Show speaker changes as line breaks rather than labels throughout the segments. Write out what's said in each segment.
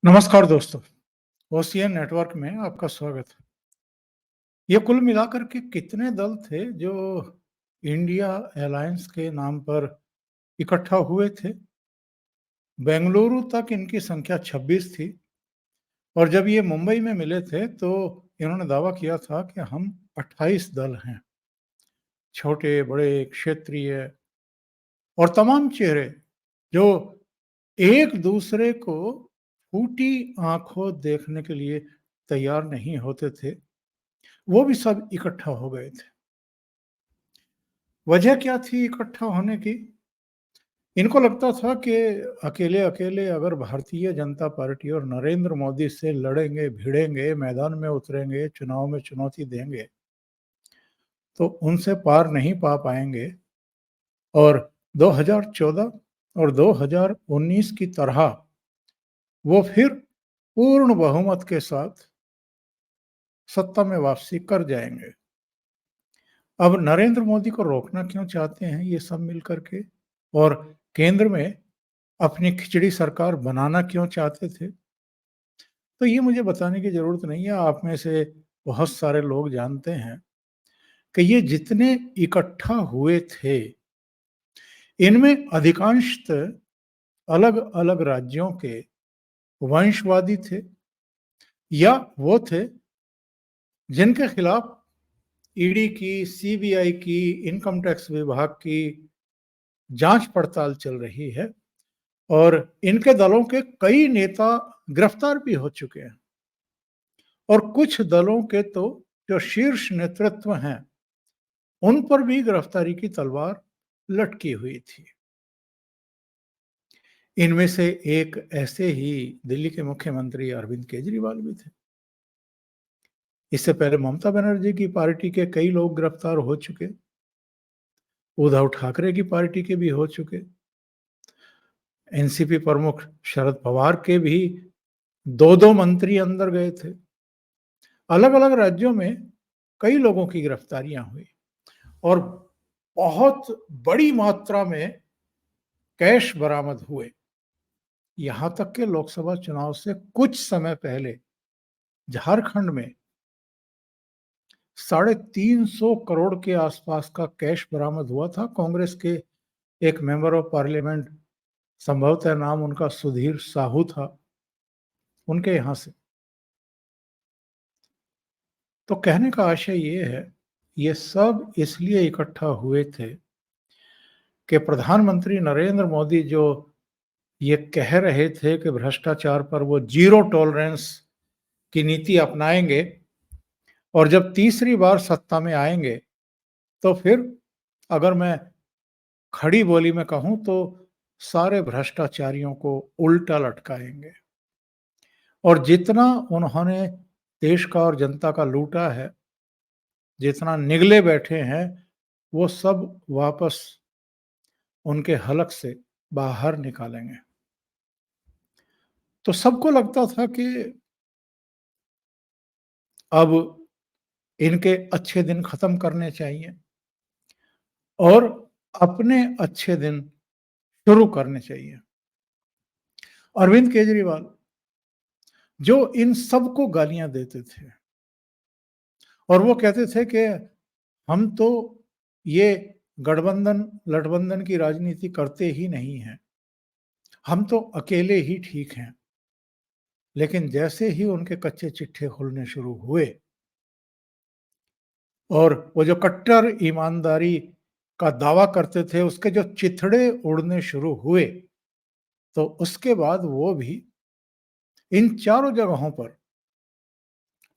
नमस्कार दोस्तों, ocean network में आपका स्वागत है। ये कुल मिलाकर के कितने दल थे जो इंडिया अलायंस के नाम पर इकट्ठा हुए थे? बेंगलुरु तक इनकी संख्या 26 थी और जब ये मुंबई में मिले थे तो इन्होंने दावा किया था कि हम 28 दल हैं। छोटे, बड़े, क्षेत्रीय और तमाम चेहरे जो एक दूसरे को फूटी आंखों देखने के लिए तैयार नहीं होते थे, वो भी सब इकट्ठा हो गए थे। वजह क्या थी इकट्ठा होने की? इनको लगता था कि अकेले-अकेले अगर भारतीय जनता पार्टी और नरेंद्र मोदी से लड़ेंगे, भिड़ेंगे, मैदान में उतरेंगे, चुनाव में चुनौती देंगे, तो उनसे पार नहीं पा पाएँगे और 2014 और 2019 की तरह वो फिर पूर्ण बहुमत के साथ सत्ता में वापसी कर जाएँगे। अब नरेंद्र मोदी को रोकना क्यों चाहते हैं ये सब मिल कर के? और केंद्र में अपनी खिचड़ी सरकार बनाना क्यों चाहते थे? तो ये मुझे बताने की ज़रूरत नहीं है, आप में से बहुत सारे लोग जानते हैं कि ये जितने इकट्ठा हुए थे, इनमें अधिकांशतः अलग-अलग राज्यों के वंशवादी थे या वो थे जिनके खिलाफ ईडी की, सीबीआई की, इनकम टैक्स विभाग की जांच-पड़ताल चल रही है और इनके दलों के कई नेता गिरफ्तार भी हो चुके हैं। और कुछ दलों के तो जो शीर्ष नेतृत्व हैं, उन पर भी गिरफ्तारी की तलवार लटकी हुई थी। इनमें से एक ऐसे ही दिल्ली के मुख्यमंत्री अरविंद केजरीवाल भी थे। इससे पहले ममता बनर्जी की पार्टी के कई लोग गिरफ्तार हो चुके, उद्धव ठाकरे की पार्टी के भी हो चुके, एनसीपी प्रमुख शरद पवार के भी 2-2 मंत्री अंदर गए थे। अलग-अलग राज्यों में कई लोगों की गिरफ्तारियां हुई और बहुत बड़ी मात्रा में कैश बरामद हुए। यहां तक कि लोकसभा चुनाव से कुछ समय पहले झारखंड में 350 करोड़ के आसपास का कैश बरामद हुआ था। कांग्रेस के एक मेंबर ऑफ पार्लियामेंट, संभवतः नाम उनका सुधीर साहू था, उनके यहां से। तो कहने का आशय ये है, ये सब इसलिए इकट्ठा हुए थे कि प्रधानमंत्री नरेंद्र मोदी जो ये कह रहे थे कि भ्रष्टाचार पर वो जीरो टॉलरेंस की नीति अपनाएंगे और जब तीसरी बार सत्ता में आएंगे तो फिर अगर मैं खड़ी बोली में कहूं तो सारे भ्रष्टाचारियों को उल्टा लटकाएंगे और जितना उन्होंने देश का और जनता का लूटा है, जितना निगले बैठे हैं, वो सब वापस उनके हलक से बाहर निकालेंगे। तो सबको लगता था कि अब इनके अच्छे दिन खत्म करने चाहिए और अपने अच्छे दिन शुरू करने चाहिए। अरविंद केजरीवाल जो इन सबको गालियां देते थे और वो कहते थे कि हम तो ये गठबंधन लठबंधन की राजनीति करते ही नहीं हैं, हम तो अकेले ही ठीक हैं। लेकिन जैसे ही उनके कच्चे चिट्ठे खुलने शुरू हुए और वो जो कट्टर ईमानदारी का दावा करते थे, उसके जो चिथड़े उड़ने शुरू हुए, तो उसके बाद वो भी इन चारों जगहों पर,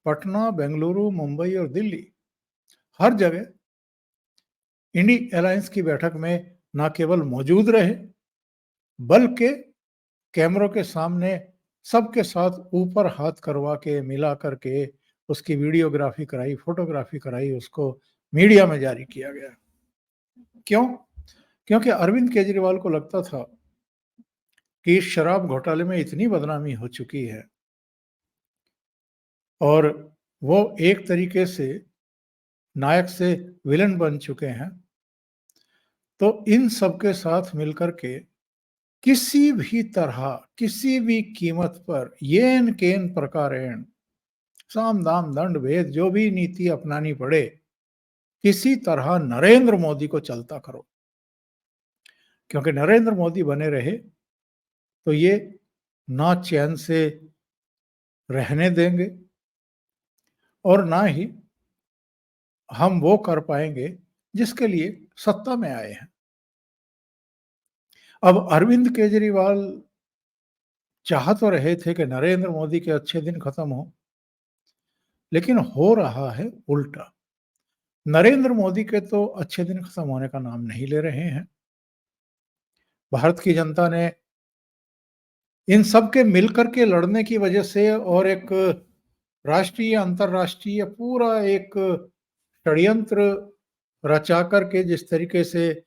पटना, बेंगलुरु, मुंबई और दिल्ली, हर जगह इंडी अलायंस की बैठक में न केवल मौजूद रहे, बल्कि कैमरों के सामने सबके साथ ऊपर हाथ करवा के, मिला करके उसकी वीडियोग्राफी कराई, फोटोग्राफी कराई, उसको मीडिया में जारी किया गया। क्यों? क्योंकि अरविंद केजरीवाल को लगता था कि इस शराब घोटाले में इतनी बदनामी हो चुकी है और वो एक तरीके से नायक से विलन बन चुके हैं, तो इन सबके साथ मिलकर के किसी भी तरह, किसी भी कीमत पर येन केन प्रकारेण साम दाम दंड भेद जो भी नीति अपनानी पड़े, किसी तरह नरेंद्र मोदी को चलता करो। क्योंकि नरेंद्र मोदी बने रहे तो ये ना चैन से रहने देंगे और ना ही हम वो कर पाएंगे जिसके लिए सत्ता में आए हैं। अब अरविंद केजरीवाल चाह तो रहे थे कि नरेंद्र मोदी के अच्छे दिन खत्म हो, लेकिन हो रहा है उल्टा। नरेंद्र मोदी के तो अच्छे दिन खत्म होने का नाम नहीं ले रहे हैं। भारत की जनता ने इन सब के मिलकर के लड़ने की वजह से और एक राष्ट्रीय अंतर्राष्ट्रीय पूरा एक षड्यंत्र रचा करके जिस तरीके से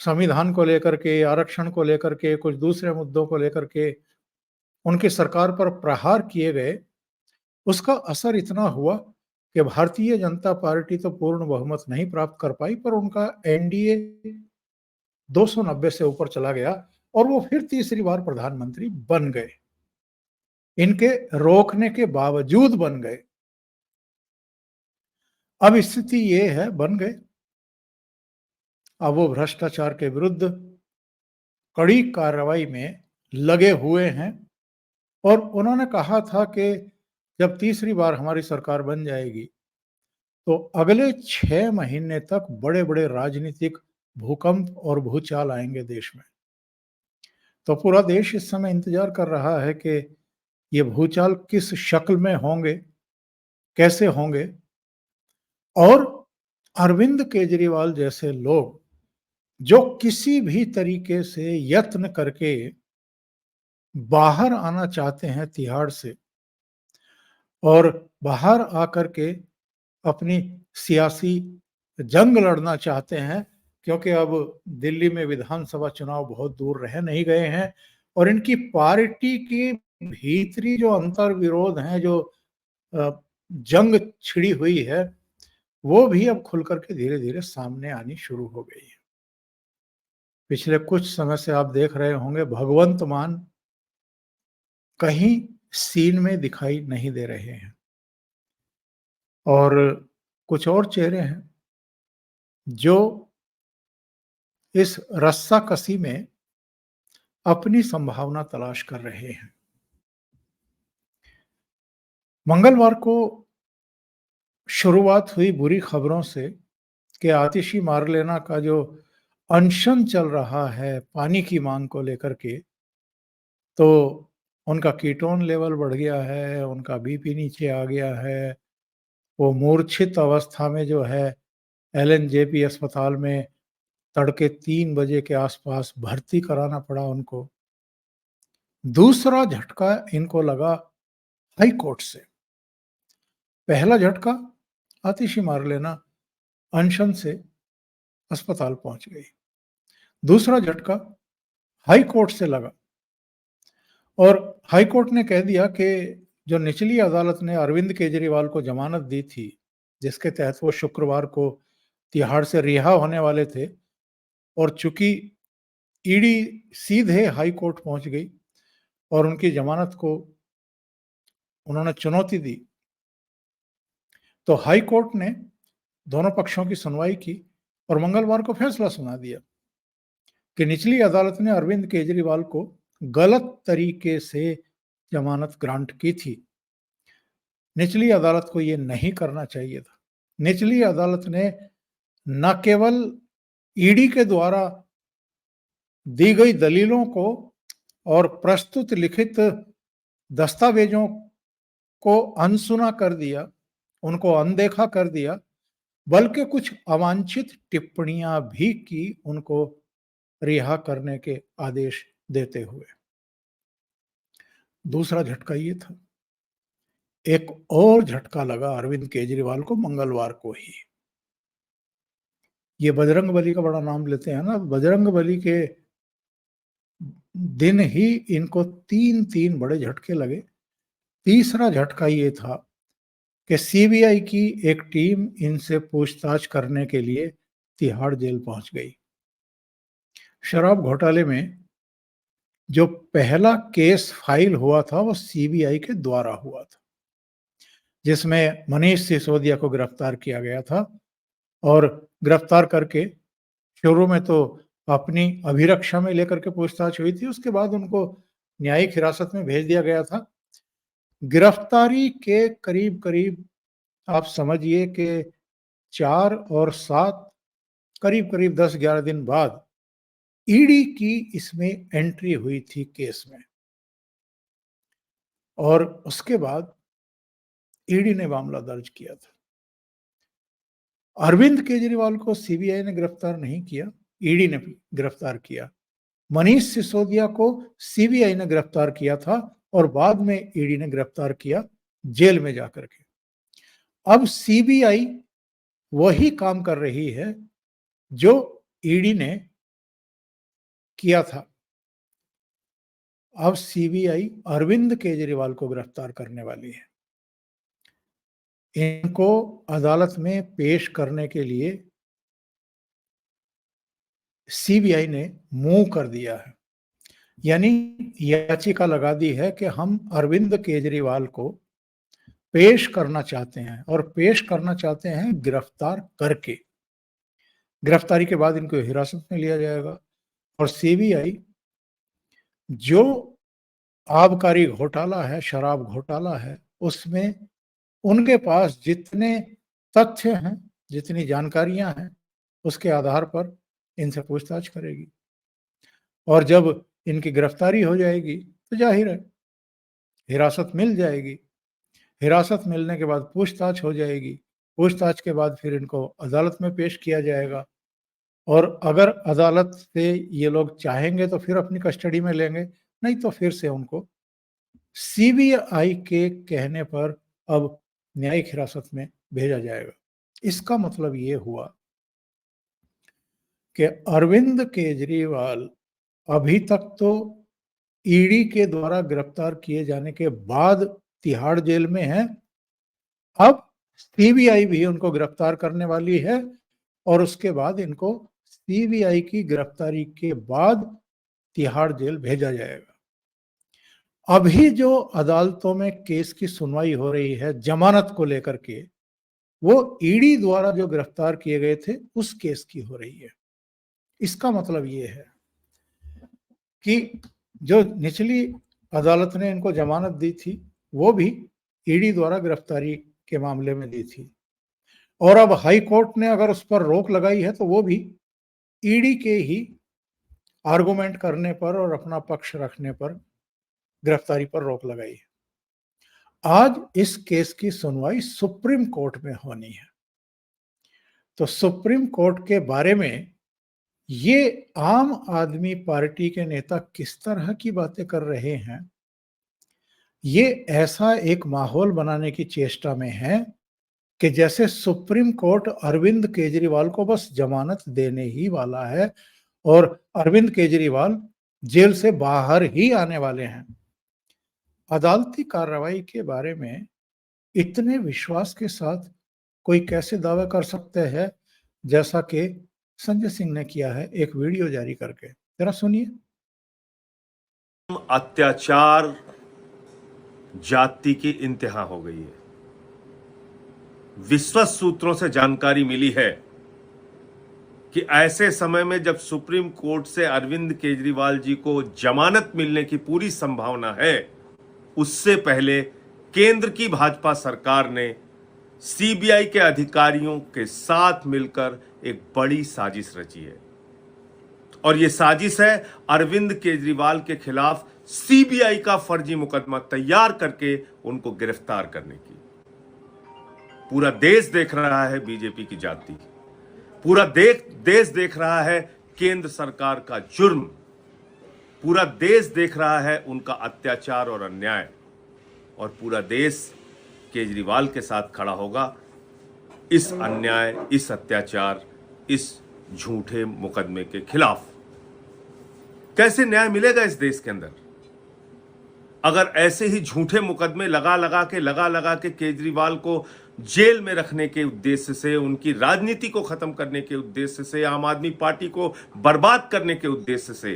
संविधान को लेकर के, आरक्षण को लेकर के, कुछ दूसरे मुद्दों को लेकर के उनकी सरकार पर प्रहार किए गए, उसका असर इतना हुआ कि भारतीय जनता पार्टी तो पूर्ण बहुमत नहीं प्राप्त कर पाई, पर उनका एनडीए 290 से ऊपर चला गया और वो फिर तीसरी बार प्रधानमंत्री बन गए। इनके रोकने के बावजूद बन गए। अब स्थिति ये है, बन गए। अब वो भ्रष्टाचार के विरुद्ध कड़ी कार्रवाई में लगे हुए हैं और उन्होंने कहा था कि जब तीसरी बार हमारी सरकार बन जाएगी तो अगले 6 महीने तक बड़े-बड़े राजनीतिक भूकंप और भूचाल आएंगे देश में। तो पूरा देश इस समय इंतजार कर रहा है कि ये भूचाल किस शक्ल में होंगे, कैसे होंगे और अरविंद केजरीवाल जैसे लोग जो किसी भी तरीके से यत्न करके बाहर आना चाहते हैं तिहाड़ से और बाहर आकर के अपनी सियासी जंग लड़ना चाहते हैं, क्योंकि अब दिल्ली में विधानसभा चुनाव बहुत दूर रह नहीं गए हैं और इनकी पार्टी की भीतरी जो अंतर विरोध है, जो जंग छिड़ी हुई है, वो भी अब खुल करके धीरे-धीरे सामने आनी शुरू हो गई है। पिछले कुछ समय से आप देख रहे होंगे भगवंत मान कहीं सीन में दिखाई नहीं दे रहे हैं और कुछ और चेहरे हैं जो इस रस्साकसी में अपनी संभावना तलाश कर रहे हैं। मंगलवार को शुरुआत हुई बुरी खबरों से कि आतिशी मारलेना का जो अनशन चल रहा है पानी की मांग को लेकर के, तो उनका कीटोन लेवल बढ़ गया है, उनका बीपी नीचे आ गया है, वो मूर्छित अवस्था में जो है एलएनजेपी अस्पताल में तड़के 3 बजे के आसपास भर्ती कराना पड़ा उनको। दूसरा झटका इनको लगा हाई कोर्ट से। पहला झटका आतिशी मारलेना अनशन से अस्पताल पहुंच गई। दूसरा झटका हाई कोर्ट से लगा और हाई कोर्ट ने कह दिया कि जो निचली अदालत ने अरविंद केजरीवाल को जमानत दी थी, जिसके तहत वो शुक्रवार को तिहाड़ से रिहा होने वाले थे और चूंकि ईडी सीधे हाई कोर्ट पहुंच गई और उनकी जमानत को उन्होंने चुनौती दी, तो हाई कोर्ट ने दोनों पक्षों की सुनवाई की और मंगलवार को फैसला सुना दिया कि निचली अदालत ने अरविंद केजरीवाल को गलत तरीके से जमानत ग्रांट की थी। निचली अदालत को यह नहीं करना चाहिए था। निचली अदालत ने न केवल ईडी के द्वारा दी गई दलीलों को और प्रस्तुत लिखित दस्तावेजों को अनसुना कर दिया, उनको अनदेखा कर दिया, बल्कि कुछ अवांछित टिप्पणियां भी की उनको रिहा करने के आदेश देते हुए। दूसरा झटका ये था। एक और झटका लगा अरविंद केजरीवाल को मंगलवार को ही। ये बजरंगबली का बड़ा नाम लेते हैं ना, बजरंगबली के दिन ही इनको 3 बड़े झटके लगे। तीसरा झटका ये था कि सीबीआई की एक टीम इनसे पूछताछ करने के लिए तिहाड़ जेल पहुंच गई। शराब घोटाले में जो पहला केस फाइल हुआ था वो सीबीआई के द्वारा हुआ था, जिसमें मनीष सिसोदिया को गिरफ्तार किया गया था और गिरफ्तार करके शुरू में तो अपनी अभिरक्षा में लेकर के पूछताछ हुई थी, उसके बाद उनको न्यायिक हिरासत में भेज दिया गया था। गिरफ्तारी के करीब-करीब आप समझिए कि 4 और 7 करीब-करीब 10-11 दिन बाद ईडी की इसमें एंट्री हुई थी केस में और उसके बाद ईडी ने मामला दर्ज किया था। अरविंद केजरीवाल को सीबीआई ने गिरफ्तार नहीं किया, ईडी ने गिरफ्तार किया। मनीष सिसोदिया को सीबीआई ने गिरफ्तार किया था और बाद में ईडी ने गिरफ्तार किया जेल में जाकर के। अब सीबीआई वही काम कर रही है जो ईडी ने किया था। अब सीबीआई अरविंद केजरीवाल को गिरफ्तार करने वाली है। इनको अदालत में पेश करने के लिए सीबीआई ने मूव कर दिया है, यानी याचिका लगा दी है कि हम अरविंद केजरीवाल को पेश करना चाहते हैं और पेश करना चाहते हैं गिरफ्तार करके। गिरफ्तारी के बाद इनको हिरासत में लिया जाएगा और सीबीआई जो आबकारी घोटाला है, शराब घोटाला है, उसमें उनके पास जितने तथ्य हैं, जितनी जानकारियां हैं, उसके आधार पर इनसे पूछताछ करेगी और जब इनकी गिरफ्तारी हो जाएगी तो जाहिर है हिरासत मिल जाएगी। हिरासत मिलने के बाद पूछताछ हो जाएगी, पूछताछ के बाद फिर इनको अदालत में पेश किया जाएगा और अगर अदालत से ये लोग चाहेंगे तो फिर अपनी कस्टडी में लेंगे, नहीं तो फिर से उनको सीबीआई के कहने पर अब न्यायिक हिरासत में भेजा जाएगा। इसका मतलब ये हुआ कि अरविंद केजरीवाल अभी तक तो ईडी के द्वारा गिरफ्तार किए जाने के बाद तिहाड़ जेल में हैं। अब सीबीआई भी उनको गिरफ्तार करने वाली है और उसके बाद इनको सीबीआई की गिरफ्तारी के बाद तिहाड़ जेल भेजा जाएगा। अभी जो अदालतों में केस की सुनवाई हो रही है जमानत को लेकर के, वो ईडी द्वारा जो गिरफ्तार किए गए थे उस केस की हो रही है। इसका मतलब ये है कि जो निचली अदालत ने इनको जमानत दी थी वो भी ईडी द्वारा गिरफ्तारी के मामले में दी थी और अब हाई कोर्ट ने अगर उस पर रोक लगाई है तो वो भी ईडी के ही आर्गुमेंट करने पर और अपना पक्ष रखने पर गिरफ्तारी पर रोक लगाई है। आज इस केस की सुनवाई सुप्रीम कोर्ट में होनी है, तो सुप्रीम कोर्ट के बारे में ये आम आदमी पार्टी के नेता किस तरह की बातें कर रहे हैं, ये ऐसा एक माहौल बनाने की चेष्टा में है कि जैसे सुप्रीम कोर्ट अरविंद केजरीवाल को बस जमानत देने ही वाला है और अरविंद केजरीवाल जेल से बाहर ही आने वाले हैं। अदालती कार्रवाई के बारे में इतने विश्वास के साथ कोई कैसे दावा कर सकते हैं जैसा कि संजय सिंह ने किया है एक वीडियो जारी करके। जरा सुनिए।
अत्याचार जाति की इंतहा हो गई है। विश्वस्त सूत्रों से जानकारी मिली है कि ऐसे समय में जब सुप्रीम कोर्ट से अरविंद केजरीवाल जी को जमानत मिलने की पूरी संभावना है, उससे पहले केंद्र की भाजपा सरकार ने सीबीआई के अधिकारियों के साथ मिलकर एक बड़ी साजिश रची है और यह साजिश है अरविंद केजरीवाल के खिलाफ सीबीआई का फर्जी मुकदमा तैयार करके उनको गिरफ्तार करने की। पूरा देश देख रहा है बीजेपी की जाति, पूरा देश देख रहा है केंद्र सरकार का जुर्म, पूरा देश देख रहा है उनका अत्याचार और अन्याय और पूरा देश केजरीवाल के साथ खड़ा होगा इस अन्याय, इस अत्याचार, इस झूठे मुकदमे के खिलाफ। कैसे न्याय मिलेगा इस देश के अंदर? अगर ऐसे ही झूठे मुकदमे लगा लगा के केजरीवाल को जेल में रखने के उद्देश्य से, उनकी राजनीति को खत्म करने के उद्देश्य से, आम आदमी पार्टी को बर्बाद करने के उद्देश्य से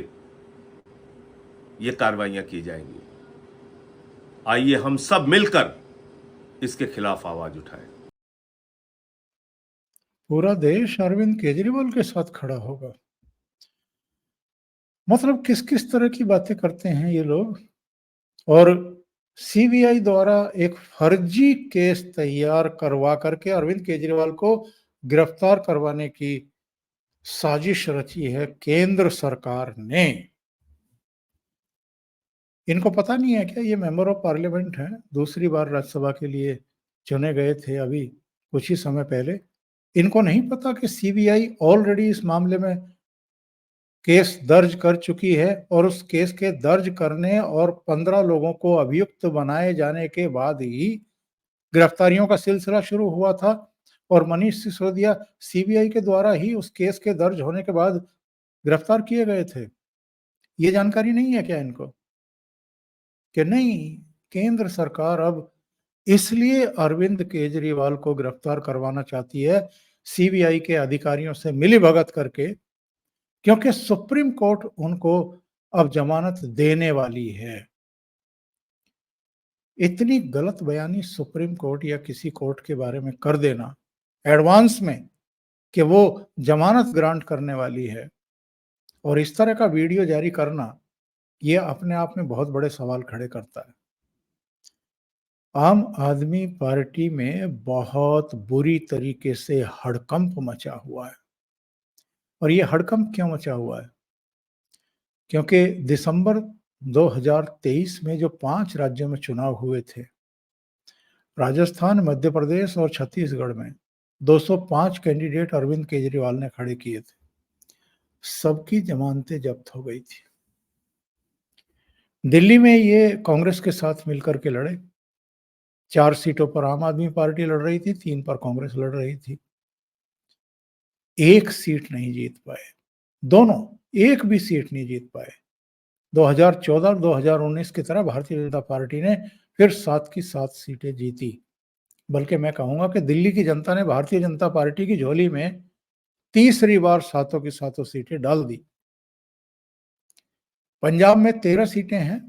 ये कार्रवाइयां की जाएंगी, आइए हम सब मिलकर इसके खिलाफ आवाज उठाएं।
पूरा देश अरविंद केजरीवाल के साथ खड़ा होगा। मतलब किस किस तरह की बातें करते हैं ये लोग। और सीबीआई द्वारा एक फर्जी केस तैयार करवा करके अरविंद केजरीवाल को गिरफ्तार करवाने की साजिश रची है केंद्र सरकार ने। इनको पता नहीं है क्या, ये मेंबर ऑफ पार्लियामेंट हैं, दूसरी बार राज्यसभा के लिए चुने गए थे अभी कुछ ही समय पहले। इनको नहीं पता कि सीबीआई ऑलरेडी इस मामले में केस दर्ज कर चुकी है और उस केस के दर्ज करने और 15 लोगों को अभियुक्त बनाए जाने के बाद ही गिरफ्तारियों का सिलसिला शुरू हुआ था और मनीष सिसोदिया सीबीआई के द्वारा ही उस केस के दर्ज होने के बाद गिरफ्तार किए गए थे। ये जानकारी नहीं है क्या इनको कि नहीं, केंद्र सरकार अब इसलिए अरविंद केजरीवाल को गिरफ्तार करवाना चाहती है सीबीआई के अधिकारियों से मिलीभगत करके, क्योंकि सुप्रीम कोर्ट उनको अब जमानत देने वाली है। इतनी गलत बयानी सुप्रीम कोर्ट या किसी कोर्ट के बारे में कर देना एडवांस में कि वो जमानत ग्रांट करने वाली है, और इस तरह का वीडियो जारी करना, ये अपने आप में बहुत बड़े सवाल खड़े करता है। आम आदमी पार्टी में बहुत बुरी तरीके से हड़कंप मचा हुआ है। और ये हड़कंप क्यों मचा हुआ है? क्योंकि दिसंबर 2023 में जो 5 राज्यों में चुनाव हुए थे, राजस्थान, मध्य प्रदेश और छत्तीसगढ़ में 205 कैंडिडेट अरविंद केजरीवाल ने खड़े किए थे। सबकी जमानतें जब्त हो गई थी। दिल्ली में ये कांग्रेस के साथ मिलकर के लड़े। 4 सीटों पर आम आदमी पार्टी लड़ रही थी, 3 पर कांग्रेस लड़ रही थी। एक सीट नहीं जीत पाए, दोनों एक भी सीट नहीं जीत पाए। 2014 और 2019 की तरह भारतीय जनता पार्टी ने फिर 7 की 7 सीटें जीती। बल्कि मैं कहूंगा कि दिल्ली की जनता ने भारतीय जनता पार्टी की झोली में तीसरी बार 7 की 7 सीटें डाल दी। पंजाब में 13 सीटें हैं।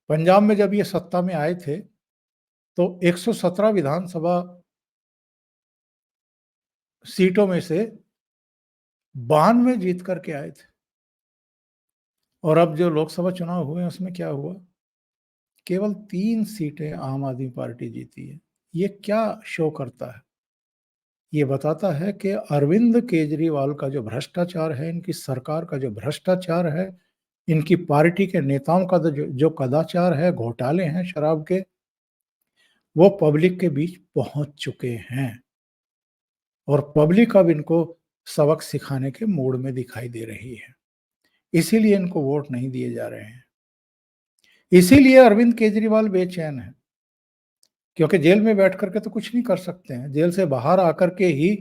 पंजाब में जब ये सत्ता में आए थे तो 117 विधानसभा सीटों में से 92 जीत करके आए थे। और अब जो लोकसभा चुनाव हुए हैं उसमें क्या हुआ? केवल 3 सीटें आम आदमी पार्टी जीती है। ये क्या शो करता है? ये बताता है कि अरविंद केजरीवाल का जो भ्रष्टाचार है, इनकी सरकार का जो भ्रष्टाचार है, इनकी पार्टी के नेताओं का जो कदाचार है, घोटाले हैं शराब के, वो पब्लिक के बीच पहुंच चुके हैं। और पब्लिक अब इनको सबक सिखाने के मूड में दिखाई दे रही है। इसीलिए इनको वोट नहीं दिए जा रहे हैं। इसीलिए अरविंद केजरीवाल बेचैन है, क्योंकि जेल में बैठ करके तो कुछ नहीं कर सकते हैं। जेल से बाहर आकर के ही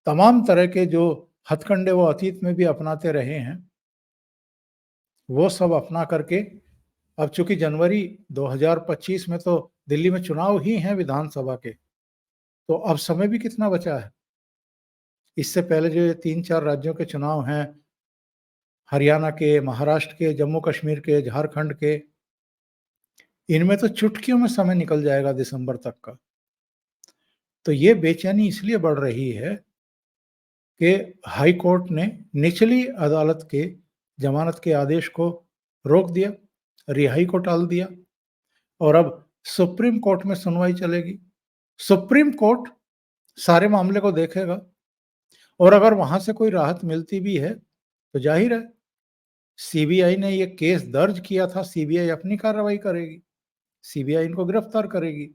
तमाम तरह के जो हथकंडे वो अतीत में भी अपनाते रहे हैं, वो सब अपना करके अब चूंकि जनवरी 2025 में तो दिल्ली में चुनाव ही हैं विधानसभा के, तो अब समय भी कितना बचा है। इससे पहले जो ये 3-4 राज्यों के चुनाव हैं, हरियाणा के, महाराष्ट्र के, जम्मू कश्मीर के, झारखंड के, इनमें तो चुटकियों में समय निकल जाएगा दिसंबर तक का। तो ये बेचैनी इसलिए बढ़ रही है कि हाई कोर्ट ने निचली अदालत के जमानत के आदेश को रोक दिया, रिहाई को टाल दिया, और अब सुप्रीम कोर्ट में सुनवाई चलेगी। सुप्रीम कोर्ट सारे मामले को देखेगा और अगर वहां से कोई राहत मिलती भी है तो जाहिर है सीबीआई ने ये केस दर्ज किया था, सीबीआई अपनी कार्रवाई करेगी, सीबीआई इनको गिरफ्तार करेगी।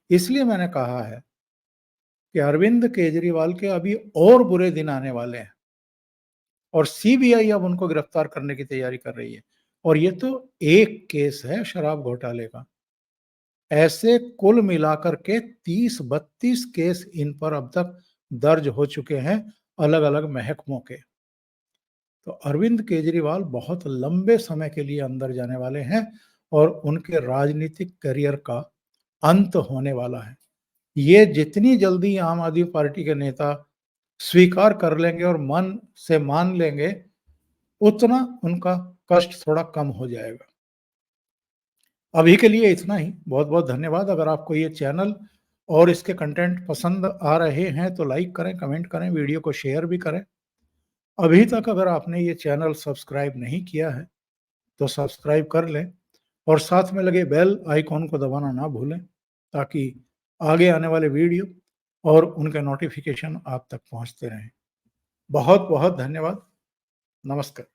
इसलिए मैंने कहा है कि अरविंद केजरीवाल के अभी और बुरे दिन आने वाले हैं और सीबीआई अब उनको गिरफ्तार करने की तैयारी कर रही है। और ये तो एक केस है शराब घोटाले का। ऐसे कुल मिलाकर के 30-32 केस इन पर अब तक दर्ज हो चुके हैं अलग अलग महकमों के। तो अरविंद केजरीवाल बहुत लंबे समय के लिए अंदर जाने वाले हैं और उनके राजनीतिक करियर का अंत होने वाला है। ये जितनी जल्दी आम आदमी पार्टी के नेता स्वीकार कर लेंगे और मन से मान लेंगे, उतना उनका कष्ट थोड़ा कम हो जाएगा। अभी के लिए इतना ही। बहुत-बहुत धन्यवाद। अगर आपको ये चैनल और इसके कंटेंट पसंद आ रहे हैं तो लाइक करें, कमेंट करें, वीडियो को शेयर भी करें। अभी तक अगर आपने ये चैनल सब्सक्राइब नहीं किया है, तो सब्सक्राइब कर लें और साथ में लगे बेल आइकॉन को दबाना ना भूलें, ताकि आगे आने वाले वीडियो और उनके नोटिफ़िकेशन आप तक पहुँचते रहें। बहुत-बहुत धन्यवाद। नमस्कार।